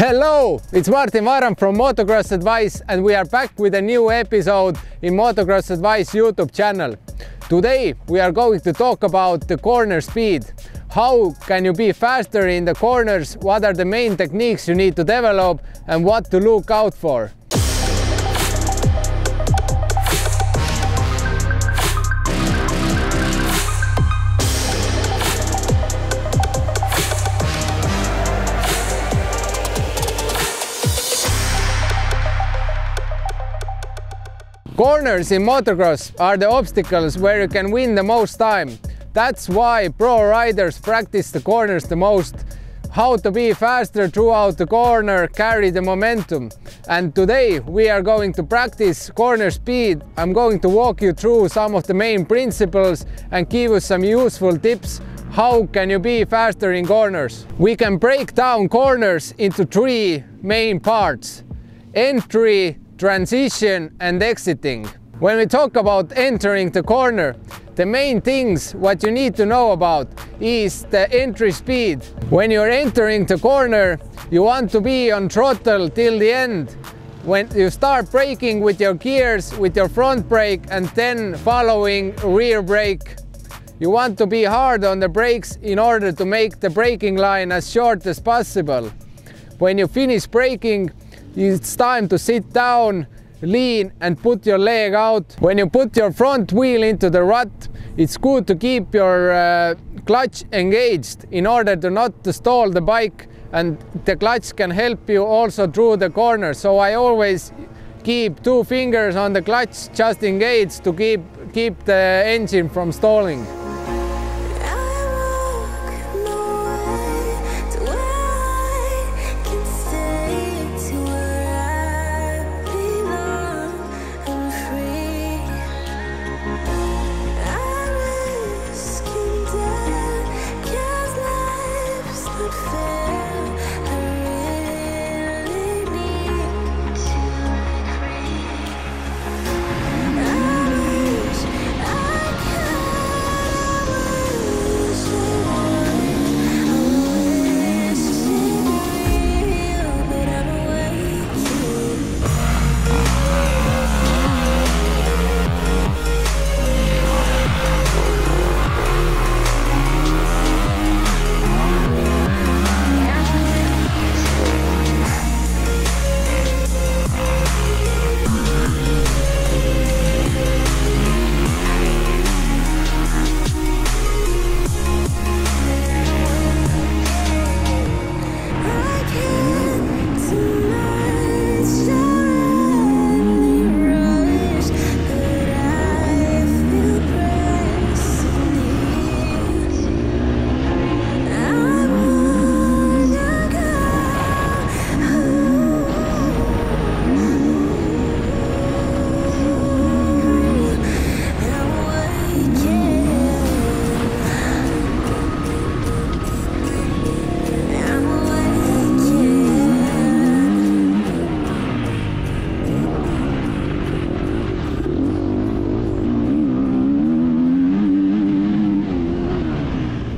Hello, it's Varrand from Motocross Advice, and we are back with a new episode in Motocross Advice YouTube channel. Today we are going to talk about the corner speed. How can you be faster in the corners, what are the main techniques you need to develop and what to look out for. Corners in motocross are the obstacles where you can win the most time. That's why pro riders practice the corners the most. How to be faster throughout the corner, carry the momentum. And today we are going to practice corner speed. I'm going to walk you through some of the main principles and give you some useful tips. How can you be faster in corners? We can break down corners into three main parts: entry, transition and exiting. When we talk about entering the corner, the main things what you need to know about is the entry speed. When you're entering the corner, you want to be on throttle till the end. When you start braking with your gears, with your front brake and then following rear brake, you want to be hard on the brakes in order to make the braking line as short as possible. When you finish braking, it's time to sit down, lean and put your leg out. When you put your front wheel into the rut, it's good to keep your clutch engaged in order to not to stall the bike, and the clutch can help you also through the corner. So I always keep 2 fingers on the clutch just engaged to keep the engine from stalling.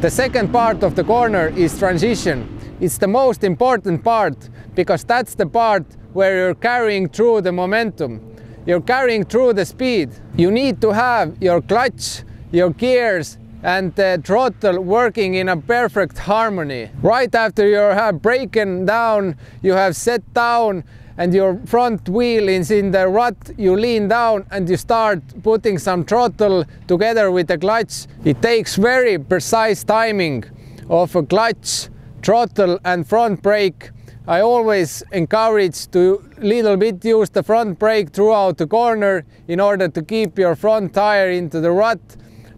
The second part of the corner is transition. It's the most important part because that's the part where you're carrying through the momentum. You're carrying through the speed. You need to have your clutch, your gears and the throttle working in a perfect harmony. Right after you have braken down, you have set down and your front wheel is in the rut, you lean down and you start putting some throttle together with the clutch. It takes very precise timing of a clutch, throttle and front brake. I always encourage to little bit use the front brake throughout the corner in order to keep your front tire into the rut.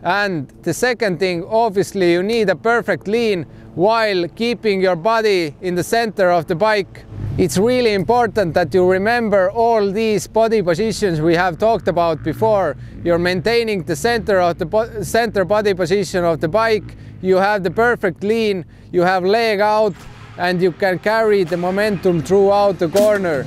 And the second thing, obviously you need a perfect lean while keeping your body in the center of the bike. It's really important that you remember all these body positions we have talked about before. You're maintaining the center body position of the bike, you have the perfect lean, you have leg out and you can carry the momentum throughout the corner.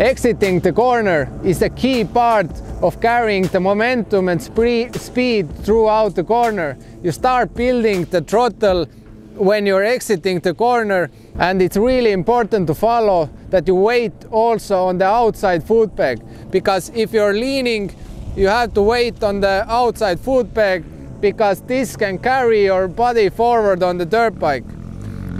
Exiting the corner is a key part of carrying the momentum and speed throughout the corner. You start building the throttle when you're exiting the corner, and it's really important to follow that you wait also on the outside foot peg, because if you're leaning, you have to wait on the outside foot peg, because this can carry your body forward on the dirt bike.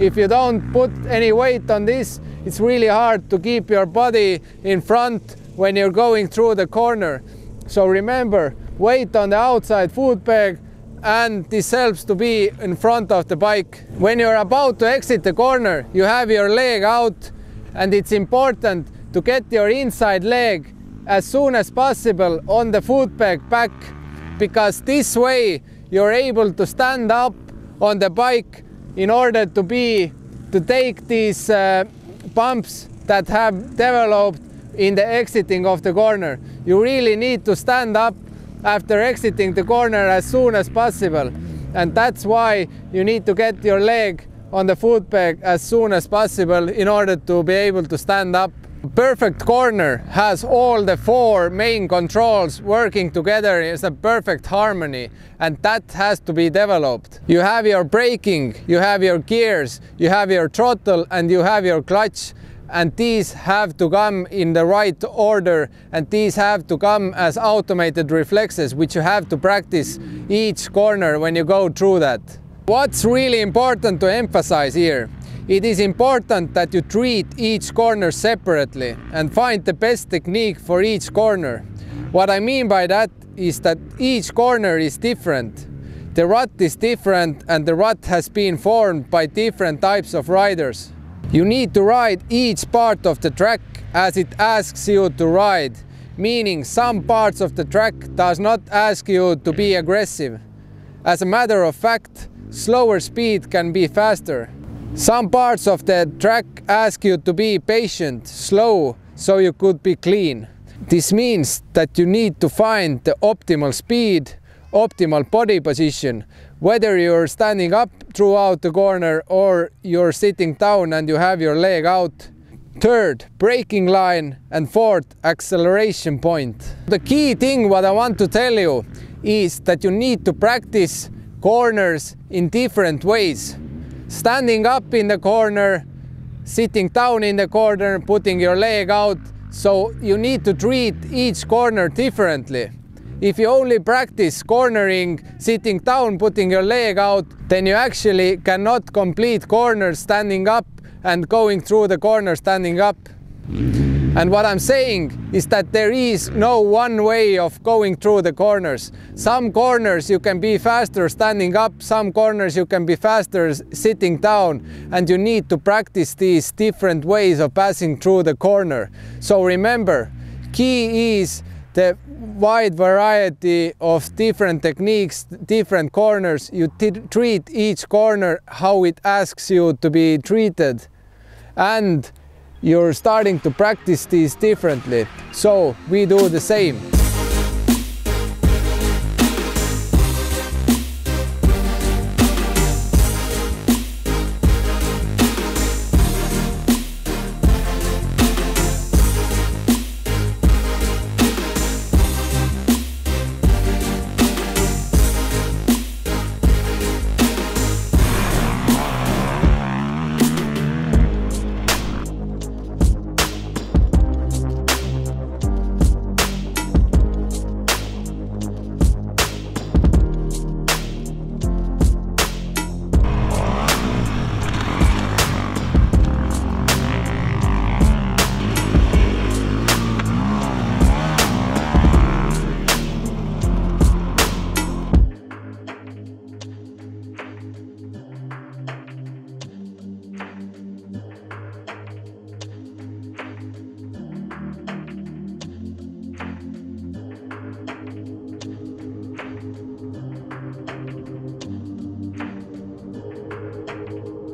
If you don't put any weight on this, it's really hard to keep your body in front when you're going through the corner. So remember, weight on the outside foot peg, and this helps to be in front of the bike. When you're about to exit the corner, you have your leg out, and it's important to get your inside leg as soon as possible on the foot peg back, because this way you're able to stand up on the bike in order to take these bumps that have developed in the exiting of the corner. You really need to stand up after exiting the corner as soon as possible, and that's why you need to get your leg on the foot peg as soon as possible in order to be able to stand up. A perfect corner has all the 4 main controls working together as a perfect harmony, and that has to be developed. You have your braking, you have your gears, you have your throttle, and you have your clutch. And these have to come in the right order, and these have to come as automated reflexes, which you have to practice each corner when you go through that. What's really important to emphasize here? It is important that you treat each corner separately and find the best technique for each corner. What I mean by that is that each corner is different. The rut is different, and the rut has been formed by different types of riders. You need to ride each part of the track as it asks you to ride, meaning some parts of the track does not ask you to be aggressive. As a matter of fact, slower speed can be faster. Some parts of the track ask you to be patient, slow, so you could be clean. This means that you need to find the optimal speed, optimal body position, whether you're standing up throughout the corner or you're sitting down and you have your leg out. Third, braking line, and fourth, acceleration point. The key thing what I want to tell you is that you need to practice corners in different ways. Standing up in the corner, sitting down in the corner, putting your leg out. So you need to treat each corner differently. If you only practice cornering, sitting down, putting your leg out, then you actually cannot complete corners standing up and going through the corner standing up. And what I'm saying is that there is no one way of going through the corners. Some corners you can be faster standing up, some corners you can be faster sitting down, and you need to practice these different ways of passing through the corner. So remember, key is the wide variety of different techniques, different corners. You treat each corner how it asks you to be treated, and you're starting to practice these differently. So we do the same.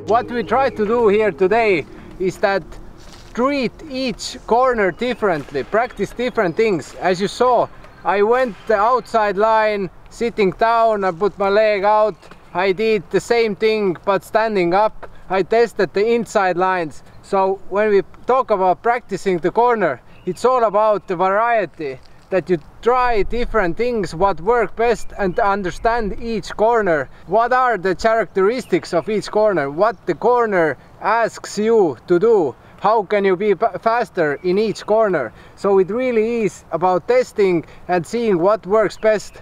What we try to do here today is that treat each corner differently, practice different things. As you saw, I went the outside line, sitting down, I put my leg out. I did the same thing but standing up. I tested the inside lines. So when we talk about practicing the corner, It's all about the variety, that you try different things, what work best, and understand each corner. What are the characteristics of each corner? What the corner asks you to do? How can you be faster in each corner? So it really is about testing and seeing what works best.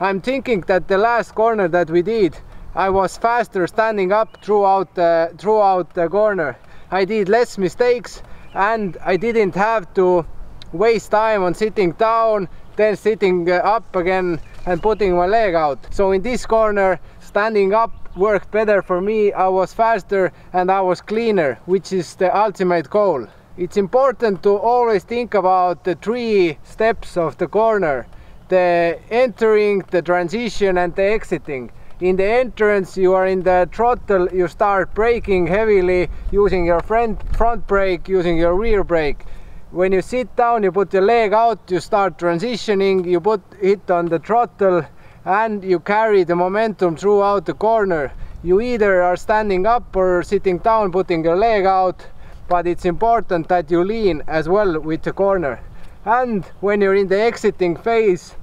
I'm thinking that the last corner that we did, I was faster standing up throughout the corner. I did less mistakes and I didn't have to waste time on sitting down, then sitting up again and putting my leg out. So in this corner, standing up worked better for me. I was faster and I was cleaner, which is the ultimate goal. It's important to always think about the 3 steps of the corner: the entering, the transition and the exiting. In the entrance, you are in the throttle, you start braking heavily, using your front brake, using your rear brake. When you sit down, you put your leg out, you start transitioning, you put it on the throttle and you carry the momentum throughout the corner. You either are standing up or sitting down, putting your leg out, but it's important that you lean as well with the corner. And when you're in the exiting phase,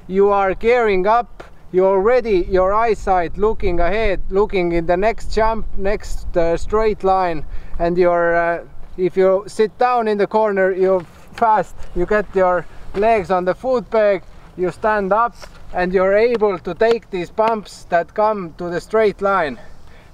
you are gearing up, you're already your eyesight looking ahead, looking in the next jump, next straight line, and you're if you sit down in the corner, you're fast. You get your legs on the foot peg, you stand up and you're able to take these bumps that come to the straight line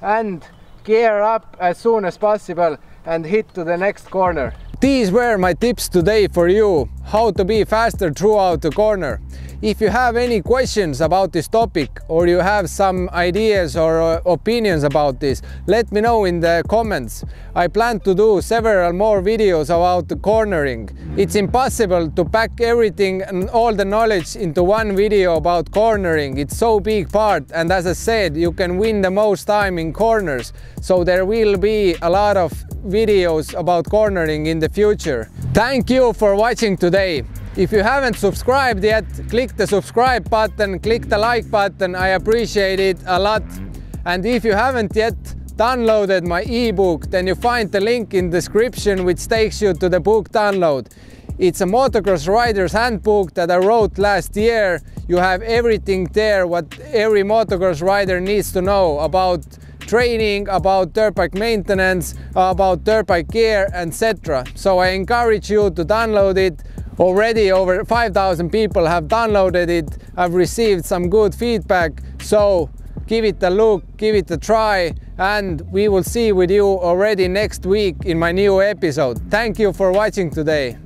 and gear up as soon as possible and hit to the next corner. These were my tips today for you, how to be faster throughout the corner. If you have any questions about this topic or you have some ideas or opinions about this, let me know in the comments. I plan to do several more videos about the cornering. It's impossible to pack everything and all the knowledge into one video about cornering. It's so big part, and as I said, you can win the most time in corners. So there will be a lot of videos about cornering in the future. Thank you for watching today. If you haven't subscribed yet, click the subscribe button, click the like button, I appreciate it a lot. And if you haven't yet downloaded my ebook, then you find the link in the description which takes you to the book download. It's a motocross rider's handbook that I wrote last year. You have everything there what every motocross rider needs to know about training, about dirt bike maintenance, about dirt bike gear, etc. So I encourage you to download it. Already over 5,000 people have downloaded it. I've received some good feedback, so give it a look, give it a try, and we will see with you already next week in my new episode. Thank you for watching today.